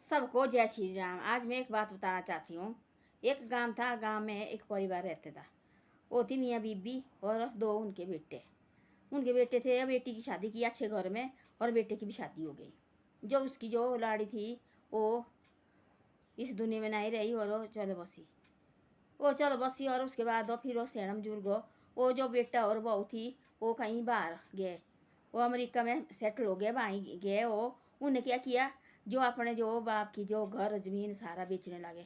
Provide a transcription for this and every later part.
सबको जय श्री राम। आज मैं एक बात बताना चाहती हूँ। एक गांव था, गांव में एक परिवार रहता था। वो थी मियाँ बीबी और दो उनके बेटे। उनके बेटे थे, बेटी की शादी की अच्छे घर में और बेटे की भी शादी हो गई। जो उसकी जो लाड़ी थी वो इस दुनिया में नहीं रही और वो चलो बसी। और उसके बाद फिर वो सैनम जुर्ग। वो जो बेटा और बहू थी वो कहीं बाहर गए, वो अमेरिका में सेटल हो गए, वहीं गए। वो उन्हें क्या किया, जो अपने जो बाप की जो घर जमीन सारा बेचने लगे।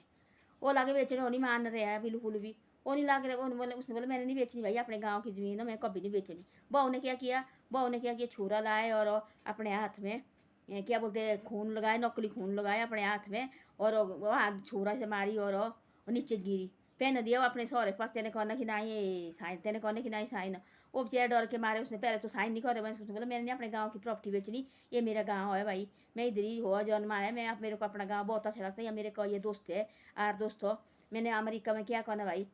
वो लागे बेचने, वो नहीं मान रहे हैं बिल्कुल भी। वो नहीं लग रहे, वो बोले, उसने बोला मैंने नहीं बेचनी भाई, अपने गांव की ज़मीन है, मैं कभी नहीं बेचनी। बहू ने क्या किया, छुरा लाए और अपने हाथ में क्या बोलते हैं, खून लगाए, नकली खून लगाए अपने हाथ में। और वहाँ छुरा से मारी और नीचे गिरी। पहन दिया वो अपने सौरे के पास। तेने कहना कि नहीं साइन, तेने कहने कि नहीं साइन। वो बेचारा डर के मारे उसने पहले तो साइन नहीं करे। उसने बोला मैंने नहीं अपने गाँव की प्रॉपर्टी बेचनी, ये मेरा गाँव है भाई, मैं इधर ही हुआ जन्मा है, मैं आप मेरे को अपना गाँव बहुत अच्छा लगता है, या मेरे को ये दोस्त है आर दोस्त हो, मैंने अमेरिका में क्या करना भाई।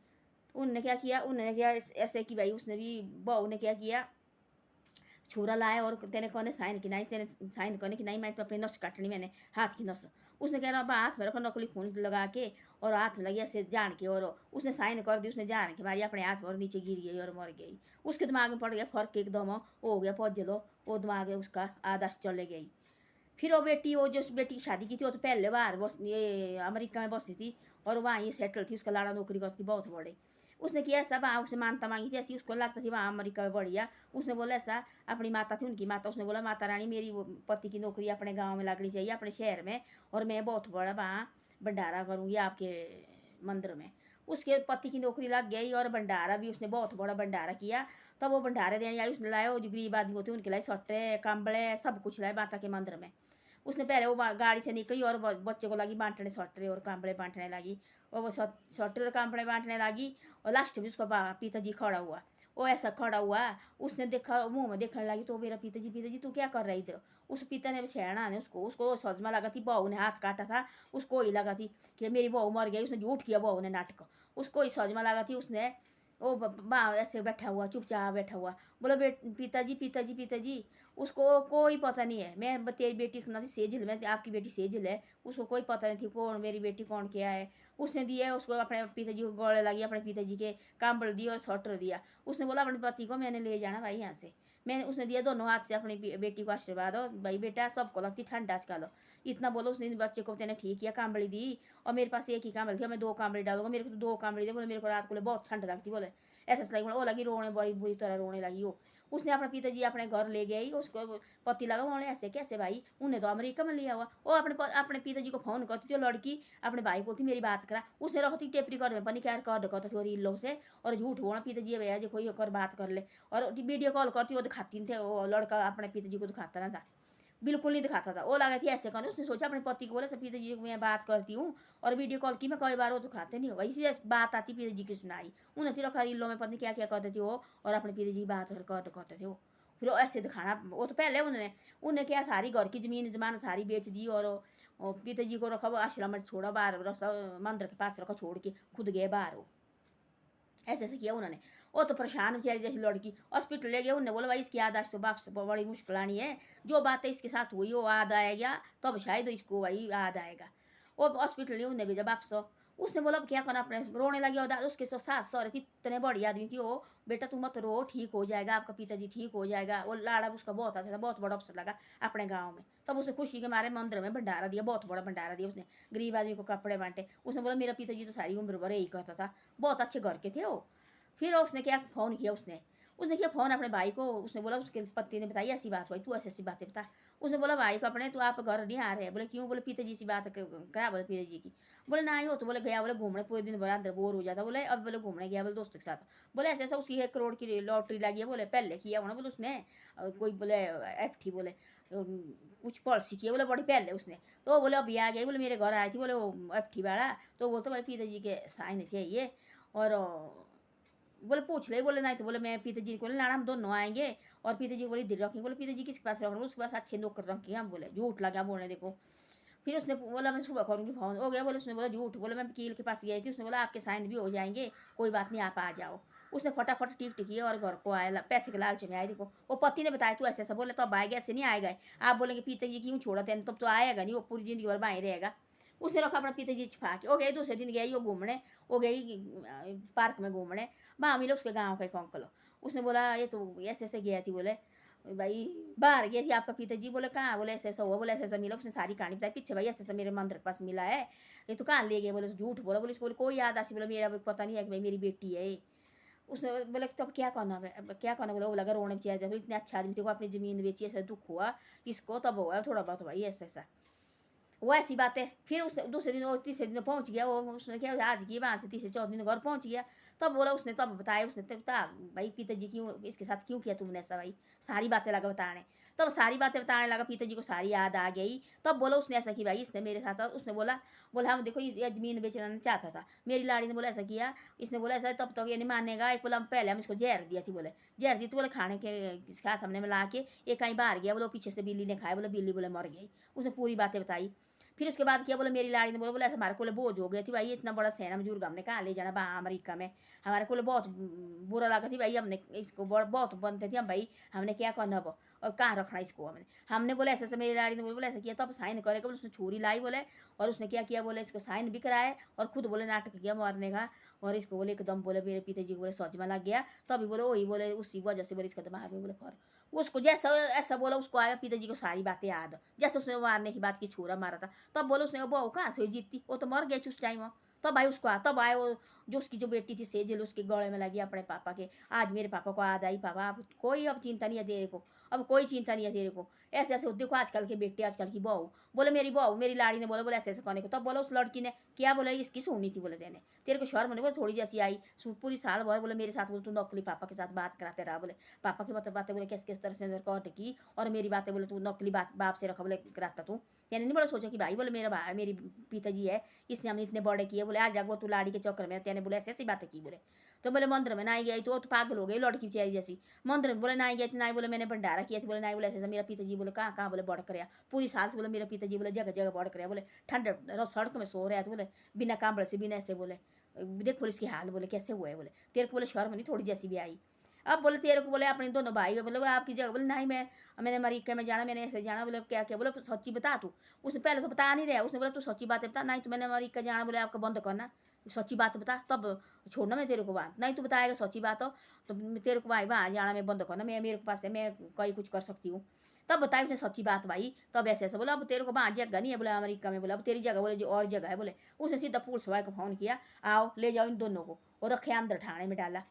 उन्होंने क्या ऐसे कि भाई उसने भी, बहू ने क्या किया, छुरा लाया और तेने कहने साइन की नहीं, तेने साइन करने की नहीं, मैं तो अपनी नस काटनी, मैंने हाथ की नस। उसने कह रहा हाथ में रखो नकली खून लगा के और हाथ में लगी ऐसे जान के, और उसने साइन कर दी। उसने जान के मारी अपने हाथ में और नीचे गिर गई और मर गई। उसके दिमाग में पड़ गया फर्क एकदम, हो गया पहुँच वो दिमाग है उसका आदर्श चले गई। फिर वो जो बेटी की शादी की थी वो तो पहले बार बस ये अमेरिका में बसी थी और वहाँ ये सेटल थी। उसका लाड़ा नौकरी करती थी बहुत बड़े। उसने किया ऐसा, वहाँ उसने मानता मांगी थी ऐसी, उसको लगता थी वहाँ अमेरिका में बढ़िया। उसने बोला ऐसा, अपनी माता थी उनकी माता, उसने बोला माता रानी मेरी वो पति की नौकरी अपने गाँव में लगनी चाहिए, अपने शहर में, और मैं बहुत बड़ा वहाँ भंडारा करूँगी आपके मंदिर में। उसके पति की नौकरी लग गई और भंडारा भी उसने बहुत बड़ा भंडारा किया। तब वो भंडारे देने आई, उसने लाया, वो जो गरीब आदमी होते उनके लाए सट्टे कंबले सब कुछ लाए माता के मंदिर में। उसने पहले वो गाड़ी से निकली और बच्चे को लगी बांटने, स्वेटर और कांपड़े बांटने लगी। और वो स्वेटर और कांपड़े बांटने लगी और लास्ट में उसका पिताजी खड़ा हुआ। वो ऐसा खड़ा हुआ, उसने देखा, मुंह में देखने लगी, तो मेरा पिताजी तू क्या कर रहा है इधर। उस पिता ने छेड़ा ने उसको उसको सदमा लगा थी, बहू ने हाथ काटा था, उसको ही लगा थी कि मेरी बहू मर गई। उसने झूठ किया, बहू ने नाटक, उसको ही सदमा लगा थी। उसने वो ऐसे बैठा हुआ, चुपचाप बैठा हुआ, बोला पिताजी। उसको कोई पता नहीं है, मैं तेरी बेटी सुना थी सेजल में, आपकी बेटी सेजल है, उसको कोई पता नहीं थी कौन मेरी बेटी कौन क्या है। उसने दिया उसको, अपने पिताजी को गले लगी, अपने पिताजी के कांबल दिया और स्वेटर दिया। उसने बोला अपने पति को मैंने ले जाना भाई यहाँ से। मैंने उसने दिया दोनों हाथ से अपनी बेटी को आशीर्वाद हो भाई बेटा, सबको लगती ठंडा से लो। इतना बोलो उसने बच्चे को, तेने ठीक किया, कांबड़ी दी, और मेरे पास एक ही कांबड़ी थी, मैं दो कांबड़ी डालूंगा, मेरे को तो दो कांबड़ी दे। बोले मेरे को रात को बहुत ठंड लगती, बोले ऐसा लगी, वो लगी रोने, बड़ी बुरी तरह रोने लगी वो। उसने अपने पिताजी अपने घर ले गई, उसको पति लगा, उन्होंने ऐसे कैसे भाई, उन्हें तो अमेरिका में लिया हुआ। वो अपने पिताजी को फोन करती थी, लड़की अपने भाई को थी मेरी बात करा, उसने रखती टेपरी कर में पनी क्या कर करती थी और इन लोग से, और झूठ बोला पिताजी भैया जी कोई कर बात कर ले। और वीडियो कॉल करती, वो दिखाती नहीं थे, वो लड़का अपने पिताजी को दिखाता ना था, बिल्कुल नहीं दिखाता था। वो लगा थी ऐसे करने, उसने सोचा अपने पति को बोले सब पिताजी को मैं बात करती हूँ, और वीडियो कॉल की मैं कई बार, वो तो खाते नहीं हो वही बात आती पिताजी की सुनाई। उन्हें थी रखा रीलों में पत्नी क्या क्या करते थे वो, और अपने पिताजी की बात करते थे वो। फिर वो ऐसे दिखाना, वो तो पहले उन्होंने उन्हें क्या सारी घर की जमीन जमान सारी बेच दी, और पिताजी को रखा वो आश्रम में छोड़ा, बाहर रास्ता मंदिर के पास रखा छोड़ के खुद गए बाहर वो। ऐसे ऐसे किया उन्होंने। वो तो परेशान बेचारी जैसी लड़की हॉस्पिटल ले गए, उन्होंने बोला भाई इसकी यादाश्त तो वापस बड़ी मुश्किल आनी है, जो बातें इसके साथ हुई वो याद आएगा तब शायद इसको भाई याद आएगा। वो हॉस्पिटल नहीं, उन्हें भेजा वापस। उसने बोला अब क्या करना, अपने रोने लगी। और उसके सास सौरे थी, इतने बड़ी आदमी थी वो, बेटा तुम मत रो, ठीक हो जाएगा, आपका पिताजी ठीक हो जाएगा। वो लाड़ा उसका बहुत अच्छा था, बहुत बड़ा अफसर लगा अपने गाँव में। तब उसे खुशी के मारे मंदिर में भंडारा दिया, बहुत बड़ा भंडारा दिया उसने, गरीब आदमी को कपड़े बांटे। उसने बोला मेरा पिताजी तो सारी उम्र भर यही कहता था, बहुत अच्छे घर के थे वो। फिर उसने क्या फ़ोन किया, उसने उसने किया फ़ोन अपने भाई को। उसने बोला, उसके पति ने बताई ऐसी बात भाई, तू ऐसी ऐसी बातें बता। उसने बोला भाई को अपने, तू आप घर नहीं आ रहे। बोले क्यों, बोले पिताजी से बात करा, बोले पिताजी की। बोले ना ही हो तो, बोले गया, बोले घूमने पूरे दिन भर अंदर बोर हो जाता, बोले अब बोले घूमने गया, बोले दोस्तों के साथ। बोले ऐसे ऐसा उसकी 1 करोड़ की लॉटरी लगी है, बोले पहले किया होना, बोले उसने कोई बोले FT बोले कुछ पॉलिसी की है, बोले बड़ी पहले उसने। तो बोले अभी आ गई, बोले मेरे घर आई थी, बोले वो FT वाला। तो बोलते बोले पिताजी के साइन चाहिए, और बोले पूछ ले, बोले नहीं तो बोले मैं पिताजी को लाना, हम दोनों आएंगे, और पिताजी बोले इधर रखेंगे। बोले पिताजी किसके पास रखेंगे, उसके पास अच्छे नौकर रखेंगे हम। बोले झूठ लगा बोलने, देखो। फिर उसने बोला मैं सुबह करूँगी फ़ोन, हो गया। बोले उसने बोला झूठ, बोले मैं वकील के पास गई थी, उसने बोला आपके साइन भी हो जाएंगे, कोई बात नहीं आप आ जाओ। उसने फटाफट टिक टिकी और घर को आया, पैसे के लालच में आए। देखो वो पति ने बताया तू ऐसे ऐसा बोले, तो अब आएगा, ऐसे नहीं आएगा। आप बोलेंगे पिताजी क्यों छोड़ा तेने, तब तो आएगा नहीं, वो पूरी जिंदगी भर बाई रहेगा। उसने रखा अपना पिताजी छिपा के। वो गई दूसरे दिन गई वो घूमने, वो गई पार्क में घूमने। वहाँ मिले उसके गाँव का एक अंकल। उसने बोला ये तो ऐसे ऐसे गया थी, बोले भाई बाहर गई थी आपका पिताजी। बोले कहाँ, बोले ऐसा ऐसा हुआ, बोले ऐसा ऐसा मिला। उसने सारी कहानी बताई पीछे, भाई ऐसा ऐसा मेरे मंदिर के पास मिला है। ये तो कहाँ ले गए, बोले झूठ बोला। बोले बोले कोई याद आसी, बोले मेरा पता नहीं है कि भाई मेरी बेटी है। उसने बोला तब क्या करना है, अब क्या करना। बोला वो लगा रोने बेचारा, जब इतने अच्छा आदमी थे को अपनी ज़मीन बेची, ऐसा दुख हुआ इसको, तब हुआ थोड़ा बहुत भाई ऐसा ऐसा। वो ऐसी बात है। फिर उस दूसरे दिन और तीसरे दिन पहुंच गया वो। उसने क्या आज की वहाँ से तीसरे चौथे दिन घर पहुंच गया। तब बोला उसने, तब बताया उसने, तब बता भाई पिताजी क्यों इसके साथ क्यों किया तुमने ऐसा, भाई सारी बातें लगा बताने। तब सारी बातें बताने लगा, पिताजी को सारी याद आ गई। तब बोला उसने ऐसा कि भाई इसने मेरे साथ, उसने बोला बोला हम देखो ये ज़मीन बेचना चाहता था। मेरी लाड़ी ने बोला ऐसा किया, इसने बोला ऐसा, तब तो ये नहीं मानेगा। एक बोला पहले हम इसको जहर दिया थी, बोले जहर दी थी, बोले खाने के साथ हमने मिला के ये कहीं बाहर गया, बोले पीछे से बिल्ली ने खाया, बोले बिल्ली बोले मर गई। उसने पूरी बातें बताई। फिर उसके बाद क्या बोला मेरी लाड़ी ने बोला बोला ऐसा हमारे को बोझ हो गई थी भाई, इतना बड़ा सेना बुजुर्ग हमने कहाँ ले जाना वहाँ अमेरिका में। हमारे को बहुत बुरा लगा थी भाई, हमने इसको बहुत बनते थे हम भाई, हमने क्या करना अब और कहाँ रखना इसको। हमने बोला ऐसा ऐसा, मेरी लाड़ी ने बोला ऐसा किया। तब साइन करेगा, बोले उसने छुरी लाई, बोले और उसने क्या किया, बोले इसको साइन भी कराए और खुद बोले नाटक किया मारने का। और इसको बोले एकदम बोले मेरे पिताजी को बोले सजमा लग गया। तभी बोले वही बोले उसी वजह से बोले इसका दिमाग में बोले फर्क। उसको जैसा ऐसा बोला उसको आया पिताजी को सारी बातें याद, जैसे उसने मारने की बात की छुरा मारा था। तब बोलो उसने बहू कहाँ से हुई जीतती, वो तो मर गई थी उस टाइम में। तब भाई उसको तब आए वो जो उसकी जो बेटी थी सेजल, उसके गले में लगी अपने पापा के। आज मेरे पापा को याद आई, पापा अब कोई अब चिंता नहीं है तेरे को, अब कोई चिंता नहीं है तेरे को। ऐसे ऐसे देखो आजकल के बेटे, आजकल की बहू। बोले मेरी बहू मेरी लाड़ी ने बोला बोले ऐसे ऐसे करने को। तब बोला उस लड़की ने क्या बोला इसकी सुननी थी, बोले तेने तेरे को शर्म नहीं, बोले थोड़ी जैसी आई पूरी साल भर बोले मेरे साथ, बोले तू नकली पापा के साथ बात कराते रहा, बोले पापा की मतलब बातें बोले किस तरह से कहते की, और मेरी बातें बोले तू नकली बाप से रखा बोले कराता तू। यानी नहीं बोला सोचा कि भाई बोले मेरा भाई मेरी पिताजी है, इसने हमने इतने बड़े किए। बोले आज जागो तू लाड़ी के चक्कर में तेने बोले ऐसी ऐसी बातें की। बोले तो बोले मंदिर में नाई गई तो पागल हो गई लड़की बेचारी जैसी। मंदिर में बोले नाई गई थी, नाई बोले मैंने भंडारा किया थी, बोले नाई बोले ऐसे मेरा पिताजी बोले कहाँ कहाँ बोले बढ़ कर पूरी साल से बोले मेरा पिताजी बोले जगह जगह बढ़ कर बोले ठंड सड़क में सो रहा है, तो बोले बिना कांबड़े से बिना ऐसे बोले देख बोले इसकी हाल बोले कैसे हुआ है। बोले तेरे को बोले शर्म नहीं थोड़ी जैसी भी आई। अब बोले तेरे को बोले अपने दोनों भाई बोले आपकी जगह, बोले नहीं मैंने अमेरिका में जाना, मैंने ऐसे जाना। बोले क्या क्या, बोले सच्ची बता तू। उसने पहले तो बता नहीं रहा, उसने बोला तू सच्ची बात बता। नहीं तो मैंने अमेरिका जाना, बोले आपका बंद करना, सच्ची बात बता तब छोड़ना मैं तेरे को बात। नहीं तो बताएगा सच्ची बात हो तो तेरे को भाई वहाँ जाना मैं बंद करना, मैं मेरे पास है मैं कहीं कुछ कर सकती हूँ। तब बताई उसने सच्ची बात भाई। तब ऐसे ऐसा बोला अब तेरे को वहाँ जगह नहीं है, बोले अमेरिका में। बोला अब तेरी जगह बोले जो और जगह है। बोले उसने सीधा पुलिस वाले को फ़ोन किया, आओ ले जाओ इन दोनों को, और रखे अंदर थाने में डाला।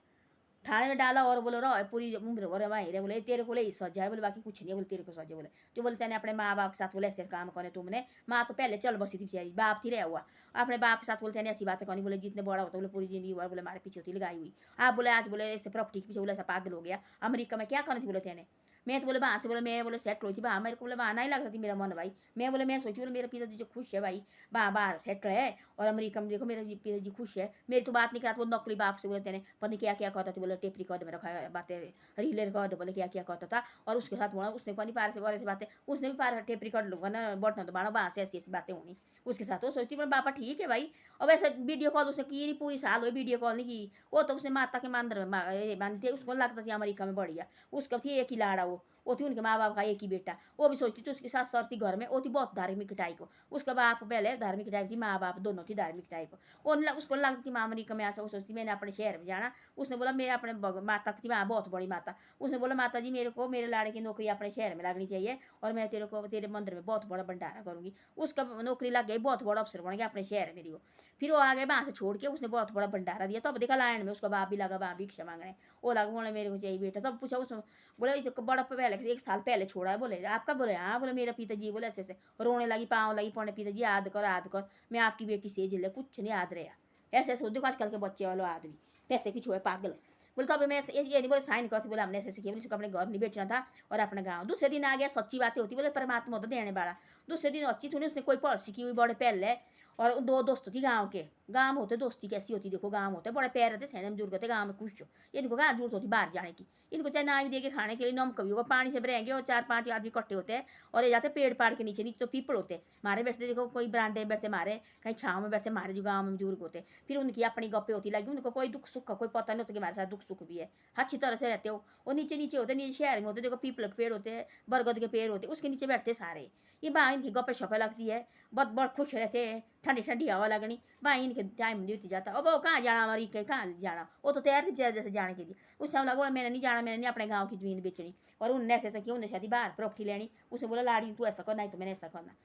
थाने में डाला और बोलो रहो पूरी उम्र भर वहीं रहे। बोले तेरे को ले सजा है, बोले बाकी कुछ नहीं है, बोले तेरे को सजा। बोले जो बोले तेने अपने माँ बाप के साथ बोले ऐसे काम करे तुमने। माँ तो पहले चल बसी थी बेचारी, बाप थी रहा हुआ, अपने बाप के साथ बोलते हैं ऐसी बातें करनी। बोले जितने बड़ा होता बोले पूरी जिंदगी हुआ बोले हमारे पीछे होती लगाई हुई। आप बोले आज बोले ऐसे प्रॉपर्टी के पीछे बोले ऐसा पागल हो गया, अमेरिका में क्या करनी थी बोले तेने। मैं तो बोले वहाँ से बोले मैं बोले सेट हुई थी वहाँ, मेरे को बोले वहाँ नहीं लगता थी मेरा मन भाई। मैं बोले मैं सोची बोले मेरा पिताजी जो खुश है भाई वहाँ बाहर सेटल है, और अमेरिका में देखो मेरा पिताजी खुश है। मेरी तो बात नहीं करा, वो नकली बाप से बोले तेने पता नहीं क्या क्या कहता था। बोले टेप रिकॉर्ड में रखा है बातें, रील रिकॉर्ड बोले क्या क्या कहता था। और उसके साथ बोला उसने पानी पार से बारे से बातें, उसने भी पार टेप रिकॉर्ड लूँगा ना बटन तो बाड़ा वहाँ से ऐसी ऐसी बातें होनी उसके साथ। वो सोचती बोले पापा ठीक है भाई। और वैसे वीडियो कॉल उसने की नहीं, पूरी साल हुई वीडियो कॉल नहीं की। वो तो उसने माता के मंदिर में मानती थे, उसको लगता था अमेरिका में बढ़िया। उसका थी एक ही लाड़ा, वो थी उनके माँ बाप का एक ही बेटा। वो भी सोचती थी उसके साथ सरती घर में, वो थी बहुत धार्मिक टाइप को। उसका बाप पहले धार्मिक टाइप थी, माँ बाप दोनों थी धार्मिक टाइप। वो उसको लगती थी माँ अमेरिका में ऐसा, वो सोचती मैंने अपने शहर में जाना। उसने बोला मेरे अपने माता थी वहाँ बहुत बड़ी माता, उसने बोला माता जी मेरे को मेरे लाड़े की नौकरी अपने शहर में लगनी चाहिए, और मैं तेरे को तेरे मंदिर में बहुत बड़ा भंडारा करूँगी। उसका नौकरी लग गई, बहुत बड़ा अफसर बन गया अपने शहर में वो। फिर वो आ गए वहाँ से छोड़ के, उसने बहुत बड़ा भंडारा दिया। तब देखा लाइन में उसका बाप भी लगा वहाँ भिक्षा मांगने। वो लगा बोले मेरे को चाहिए बेटा। तब पूछा उसने, बोले जो बड़ा पहले एक साल पहले छोड़ा है। बोले आपका, बोले हाँ। बोले मेरा पिताजी बोले ऐसे ऐसे रोने लगी, पाँव लगी पड़ने, पिताजी याद कर मैं आपकी बेटी से जिले कुछ नहीं याद रहा। ऐसे ऐसे देखो आजकल के बच्चे वालों आदमी पैसे पीछे हुए पागल। बोले तो अभी मैं ये नहीं बोले साइन करती, बोले हमने ऐसे ऐसे किया, बोले उसको अपने घर नहीं बेचना था और अपना गाँव। दूसरे दिन आ गया सच्ची बातें होती, बोले परमात्मा होता देने वाला। दूसरे दिन अच्छी थी उसने कोई पढ़ सीखी हुई बड़े पहले, और दो दोस्त थी गाँव के, गाँव होते दोस्ती कैसी होती देखो, गाँव होते बड़े प्यार रहते, सैने बुजुर्ग होते गाँव में खुश हो। इनको कहाँ जरूरत होती बाहर जाने की, इनको चाहे ना भी देके खाने के लिए नमक भी होगा, पानी से भरेंगे और 4-5 आदमी इकट्ठे होते हैं और ये जाते पेड़ पाड़ के नीचे, नीचे तो पीपल होते हैं मारे बैठते देखो, कोई बरांडे में बैठते मारे, कहीं छाँव में बैठते मारे, जो गाँव में बुजुर्ग होते। फिर उनकी अपनी गप्पे होती लगी, उनको कोई दुख सुख का कोई पता नहीं होता कि हमारे साथ दुख सुख भी है, अच्छी तरह से रहते हो। वो नीचे नीचे होते, नीचे शहर में होते देखो, पीपल के पेड़ होते हैं, बरगद के पेड़ होते, उसके नीचे बैठते सारे। ये वहाँ इनकी गप्पे शप्पे लगती है, बहुत बहुत खुश रहते हैं, ठंडी ठंडी हवा लगनी, वहाँ इनके टाइम बीत जाता। अब वो कहाँ जाना, हमारी कहाँ जाना, वो तो तैयार थी जैसे जाने के लिए। उस समय लगा मैंने नहीं जाना, मैंने नहीं अपने गाँव की जमीन बेचनी। और उनने ऐसे ऐसा किया, उन्हें शादी बाहर प्रॉपर्टी लेनी, उसने बोला लाड़ी तू ऐसा करना, नहीं तो मैंने ऐसा करना,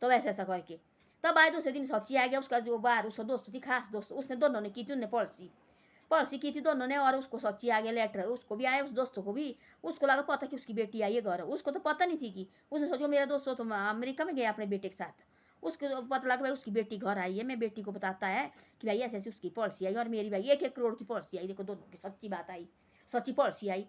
तो वैसे ऐसा करके तब आए दूसरे दिन सच्ची आ गया। उसका जो बाहर उसका दोस्त थी, खास दोस्त, उसने दोनों ने की थी, उनने पॉलिसी पॉलिसी की थी दोनों ने, और उसको सच्ची आ गया लेटर, उसको भी आया, उस दोस्तों को भी। उसको लगा पता कि उसकी बेटी आई है घर, उसको तो पता नहीं थी कि, उसने सोचो मेरा दोस्त तो अमेरिका में गया अपने बेटे के साथ, उसको पता लगा भाई उसकी बेटी घर आई है, मैं बेटी को बताता है कि भाई ऐसे ऐसे उसकी पॉलिसी आई, और मेरी भाई 1-1 करोड़ की पॉलिसी आई। देखो दोनों की सच्ची बात आई, सच्ची पॉलिसी आई,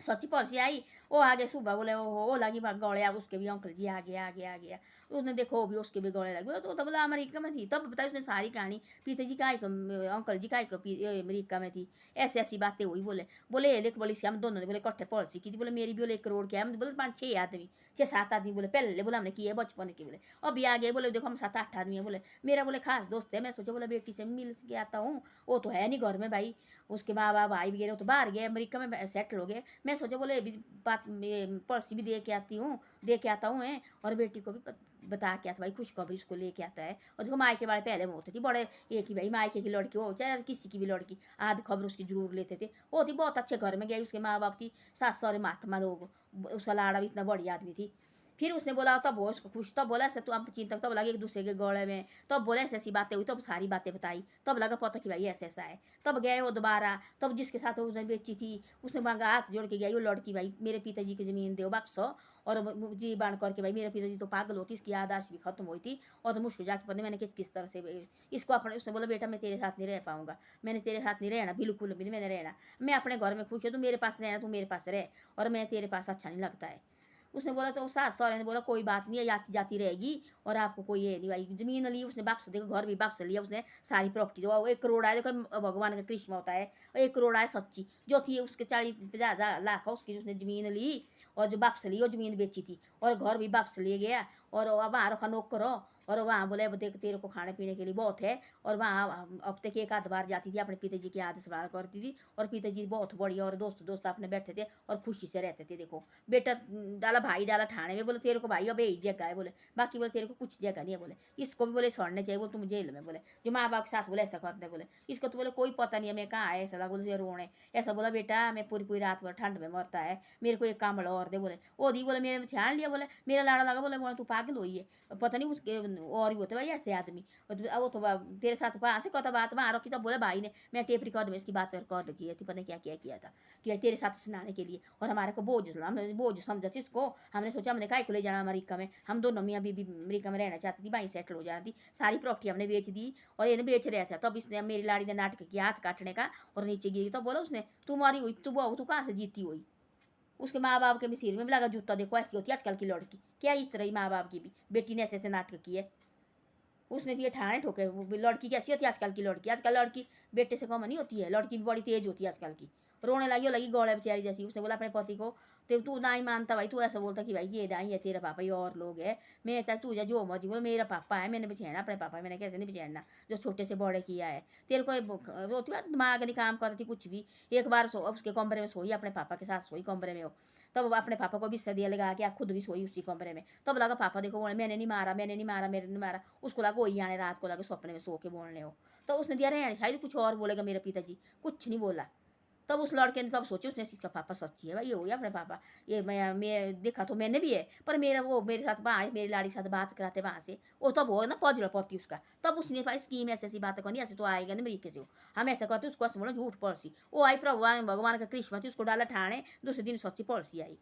सच्ची पॉलिसी आई। वो आगे सुबह बोले वो लगी बात गौड़े, अब उसके भी अंकल जी आ गया आ गया आ गया, उसने देखो वो भी उसके भी गौड़े लगे, तो बोला अमेरिका में थी, तब बताया उसने सारी कहानी, पीते जी का अंकल जी का अमेरिका में थी, ऐसी ऐसी बातें हुई। बोले बोले लेक बोली हम दोनों ने बोले इकट्ठे पॉलिसी की थी, बोले मेरी भी बोले 1 करोड़ की है, बोले 5-6 आदमी, 6-7 आदमी, बोले पहले बोला हमने की है बचपन की, बोले अभी आ गए, बोले देखो हम 7-8 आदमी है, बोले मेरा बोले खास दोस्त है, मैं सोचा बोला बेटी से मिल के आता हूँ, वो तो है नहीं घर में भाई, उसके माँ बाप भाई वगैरह तो बाहर गए अमेरिका में सेटल हो गए, मैं सोचा बोले बात पड़ोसी भी दे के आती हूँ, दे के आता हूँ और बेटी को भी बता के आता, भाई खुशखबरी उसको लेके आता है। और देखो मायके वाले पहले में होते थे बड़े, एक ही भाई मायके की लड़की हो चाहे किसी की भी लड़की, आध खबर उसकी जरूर लेते थे। वो थी बहुत अच्छे घर में गई, उसके माँ बाप थी सास सौरे महात्मा लोग, उसका लाड़ा भी इतना बढ़िया आदमी थी। फिर उसने बोला तब वो उसको खुश, तब बोला ऐसे तो हम चिंता, तब लगे एक दूसरे के गौड़े में, तब बोले ऐसी ऐसी बातें हुई, तब सारी बातें बताई, तब लगा पता कि भाई ऐसा ऐसा है। तब गए वो दोबारा, तब जिसके साथ उसने बेची थी उसने मांगा, हाथ जोड़ के गई वो लड़की, भाई मेरे पिताजी की ज़मीन दो वापस, और जी बांध करके, भाई मेरे पिताजी तो पागल होती, इसकी यादाश्त भी खत्म हुई थी, और तो मुश्किल जाके पता मैंने किस किस तरह से इसको अपने, उसने बोला बेटा मैं तेरे साथ नहीं रह पाऊंगा, मैंने तेरे साथ नहीं रहना, बिल्कुल भी नहीं मैंने रहना, मैं अपने घर में खुश हूँ, तू मेरे पास रहना, तू मेरे पास रह, और मैं तेरे पास अच्छा नहीं लगता है। उसने बोला तो सास सहुरे ने बोला कोई बात नहीं है, आती जाती रहेगी, और आपको कोई ये नहीं, भाई ज़मीन ली उसने वापस, देखो घर भी वापस लिया उसने, सारी प्रॉपर्टी जो 1 करोड़ आए, देखो भगवान का कृष्ण होता है, 1 करोड़ आए सच्ची जो थी उसके 40-50 लाख उसकी उसने ज़मीन ली, और जो वापस ली वो ज़मीन बेची थी, और घर भी वापस ले गया, और वहाँ रखा नौकर हो, और वहाँ बोले देख तेरे को खाने पीने के लिए बहुत है, और वहाँ हफ्ते के 1 आध बार जाती थी, अपने पिताजी की याद संभाल करती थी, और पिताजी बहुत बढ़िया, और दोस्त दोस्त अपने बैठते थे और खुशी से रहते थे। देखो बेटा डाला भाई डाला ठाणे में, बोले तेरे को भाई अब यही जगह है, बोले बाकी बोले तेरे को कुछ जगह नहीं है, बोले इसको भी बोले सड़ने चाहिए, बोले तुम जेल में, बोले जो माँ बाप के साथ बोले ऐसा करते, बोले इसको तो बोले कोई पता नहीं है मैं कहाँ है, ऐसा लगा बोले रोने, ऐसा बोला बेटा मैं पूरी पूरी रात भर ठंड में मरता है, मेरे को एक काम और दे, बोले ओ दी, बोले मेरे ध्यान लिया, बोले मेरा लाड़ा लगा, बोले तू पागल हुई है, पता नहीं उसके और भी होते भाई ऐसे आदमी, वो तो तेरे साथ वहाँ से कता बात वहाँ रखी, तब बोले भाई ने, मैं टेप रिकॉर्ड में इसकी बात रिकॉर्ड की है, पता नहीं क्या क्या किया था कि भाई तेरे साथ सुनाने के लिए, और हमारे को बोझ हमने बोझ समझा थी इसको, हमने सोचा हमने काय को ले जाना अमेरिका में, हम दोनों मियाँ बीबी अमेरिका में रहना चाहती थी, वहीं सेटल हो जाना थी, सारी प्रॉपर्टी हमने बेच दी, और ये बेच रहा था, तब इसने मेरी लाड़ी ने नाटक किया हाथ काटने का, और नीचे गिरी, तो बोला उसने तुम्हारी हुई तू बहू तू कहाँ से जीती हुई, उसके माँ बाप के भी सिर में भी लगा जूता, देखो ऐसी होती है आजकल की लड़की, क्या इस तरह ही माँ बाप की भी बेटी ने ऐसे ऐसे नाटक किए, उसने ये ठाणे ठोके, लड़की कैसी होती है आजकल की लड़की, आजकल लड़की बेटे से कम नहीं होती है, लड़की भी बड़ी तेज होती है आजकल की, रोने लगी लगी गौड़े बेचारी जैसी। उसने बोला अपने पति को, तो तू ना ही मानता भाई, तू ऐसा बोलता कि भाई ये नहीं है तेरा पापा, ये और लोग है, मैं चाहे तू जो मर्जी बोल, मेरा पापा है, मैंने बिछेड़ना अपने पापा, मैंने कैसे नहीं बिछेड़ना जो छोटे से बड़े किया है, तेरे को रोती बात दिमाग नहीं काम करती कुछ भी। एक बार उसके कमरे में सोई, अपने पापा के साथ सोई कमरे में हो, तब अपने पापा को भी सदिया लगा के आप खुद भी सोई उसी कमरे में, तब लगा पापा देखो बोले मैंने नहीं मारा, मैंने नहीं मारा, मैंने नहीं मारा, उसको लगा वही आने रात को लगे सपने में सो के बोलने हो, तो उसने दिया रहने शायद कुछ और बोलेगा मेरा पिताजी, कुछ नहीं बोला। तब उस लड़के ने तब सोचे, उसने इसका पापा सच्ची है भाई, ये हो गया अपने पापा, ये मैं देखा तो मैंने भी है, पर मेरा वो मेरे साथ वहाँ मेरी लाड़ी साथ बात कराते वहाँ से, वो तब हो ना पजड़ पति उसका, तब उसने भाई स्कीम ऐसी ऐसी बातें करनी, ऐसे तो आएगा नहीं अमेरिका से हो, हम ऐसा करते उसको ऐसे बोला झूठ पड़सी, वो आई भगवान भगवान का कृष्ण थी, उसको डाला ठाणे, दूसरे दिन सच्ची पड़सी आई।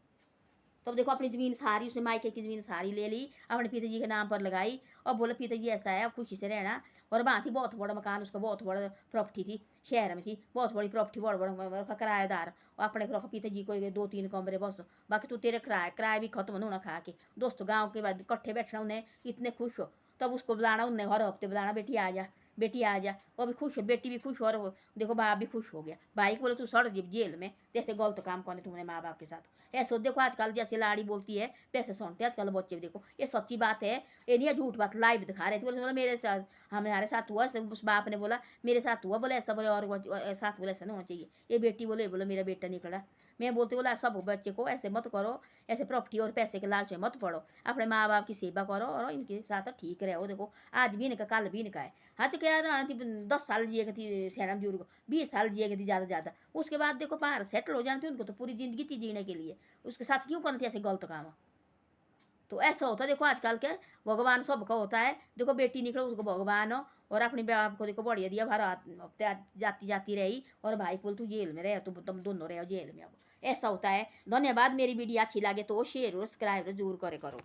तब देखो अपनी ज़मीन सारी उसने मायके की ज़मीन सारी ले ली, अपने पिताजी के नाम पर लगाई, और बोले पिताजी ऐसा है अब खुशी से रहना, और वहाँ थी बहुत बड़ा मकान उसका, बहुत बड़ा प्रॉपर्टी थी, शहर में थी बहुत बड़ी प्रॉपर्टी, बड़ा बड़ा किराएदार, और अपने को रखा पिताजी को 2-3 कमरे बस, बाकी तो तेरे किराया भी खत्म होना खा के, दोस्तों गाँव के बाद इकट्ठे बैठना उन्हें इतने खुश हो, तब उसको बुलाना उन्हें हर हफ्ते बुलाना बेटी आ जा, बेटी आ जा, वो भी खुश, बेटी भी खुश और देखो बाप भी खुश हो गया। भाई को बोले तू सड़ जेल में, जैसे गलत काम करने तुमने माँ बाप के साथ। ऐसे देखो आजकल जैसे लाड़ी बोलती है वैसे सुनते हैं आजकल बच्चे भी। देखो ये सच्ची बात है, ये नहीं है झूठ बात, लाइव दिखा रहे थे। बोले मेरे साथ, हमारे साथ हुआ, उस बाप ने बोला मेरे साथ हुआ, बोले ऐसा, बोले और साथ बोले ऐसा नहीं होना चाहिए। ये बेटी बोले मेरा बेटा निकला। मैं बोलती बोला सब बच्चे को ऐसे मत करो, ऐसे प्रॉपर्टी और पैसे के लालच में मत पड़ो, अपने माँ बाप की सेवा करो और इनके साथ ठीक रहो। देखो आज भी इनका कल भी इनका है। हाँ तो क्या रहा थी 10 साल जिएगी थी सैना बुजुर्ग, 20 साल जिएगी थी ज़्यादा ज़्यादा, उसके बाद देखो बाहर सेटल हो जाती, उनको तो पूरी ज़िंदगी थी जीने के लिए, उसके साथ क्यों करना थी ऐसे गलत काम। तो ऐसा होता है देखो आजकल के, भगवान सबका होता है। देखो बेटी निकलो उसको भगवान हो, और अपने बाप को देखो बढ़िया दिया, भर जाती जाती रही, और भाई को तू जेल में रहे, तुम दोनों रहे जेल में। अब ऐसा होता है। धन्यवाद। मेरी वीडियो अच्छी लगे तो शेयर और सब्सक्राइब जरूर करे करो।